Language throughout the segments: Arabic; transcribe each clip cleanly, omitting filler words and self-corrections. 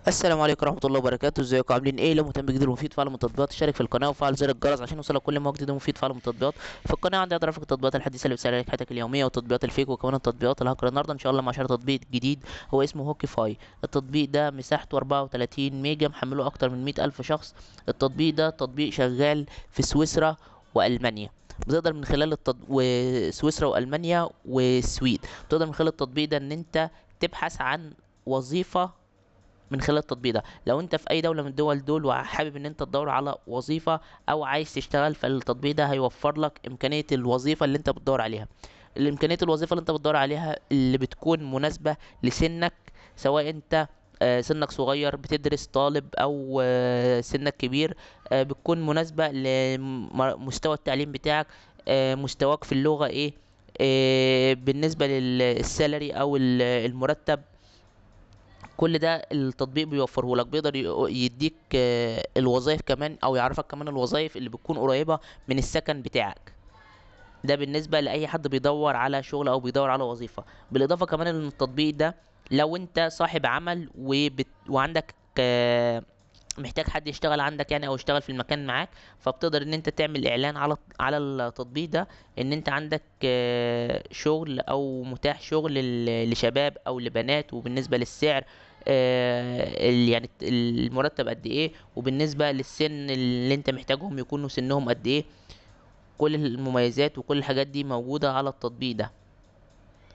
السلام عليكم ورحمة الله وبركاته. ازيكم عاملين ايه؟ لو مهتم بجديد ومفيد فعل من التطبيقات اشترك في القناة وفعل زر الجرس عشان يوصلك كل ما هو جديد ومفيد فعل من التطبيقات. في القناة عندي ادرافك التطبيقات الحديثة اللي بتسهل عليك حياتك اليومية وتطبيقات الفيك وكمان التطبيقات الهاكر. النهارده ان شاء الله مع شرح تطبيق جديد هو اسمه هوكي فاي. التطبيق ده مساحته 34 ميجا، محمله اكتر من 100 الف شخص. التطبيق ده تطبيق شغال في سويسرا والمانيا. بتقدر من خلال وسويسرا والمانيا والسويد. بتقدر من خلال التطبيق ده ان انت تبحث عن وظيفة من خلال التطبيق ده. لو انت في اي دولة من الدول دول وحابب ان انت تدور على وظيفة او عايز تشتغل، فالتطبيق ده هيوفر لك امكانية الوظيفة اللي انت بتدور عليها. الامكانية الوظيفة اللي انت بتدور عليها اللي بتكون مناسبة لسنك، سواء انت سنك صغير بتدرس طالب او سنك كبير. بتكون مناسبة لمستوى التعليم بتاعك، مستواك في اللغة ايه. بالنسبة للسالري او المرتب، كل ده التطبيق بيوفره لك. بيقدر يديك الوظائف كمان، او يعرفك كمان الوظائف اللي بتكون قريبة من السكن بتاعك. ده بالنسبة لأي حد بيدور على شغل او بيدور على وظيفة. بالإضافة كمان ان التطبيق ده لو انت صاحب عمل وعندك محتاج حد يشتغل عندك يعني، او يشتغل في المكان معاك، فبتقدر ان انت تعمل اعلان على التطبيق ده ان انت عندك شغل او متاح شغل لشباب او لبنات. وبالنسبة للسعر، يعني المرتب قد ايه، وبالنسبة للسن اللي انت محتاجهم يكونوا سنهم قد ايه. كل المميزات وكل الحاجات دي موجودة على التطبيق ده.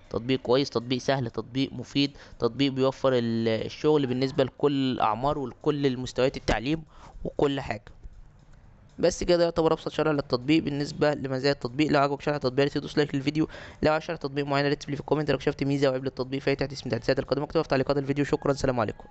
تطبيق كويس، تطبيق سهل، تطبيق مفيد، تطبيق بيوفر الشغل بالنسبة لكل الأعمار ولكل المستويات التعليم وكل حاجة. بس كده يعتبر أبسط شرح للتطبيق. بالنسبة لمزايا التطبيق، لو عجبك شرح التطبيق تدوس لايك للفيديو. لو عايز شرح تطبيق معين ريت لي في الكومنت. لو شفت ميزة أو عيب للتطبيق فهي تحت اسم التحديثات القادمة اكتبها في تعليقات الفيديو. شكرا، سلام عليكم.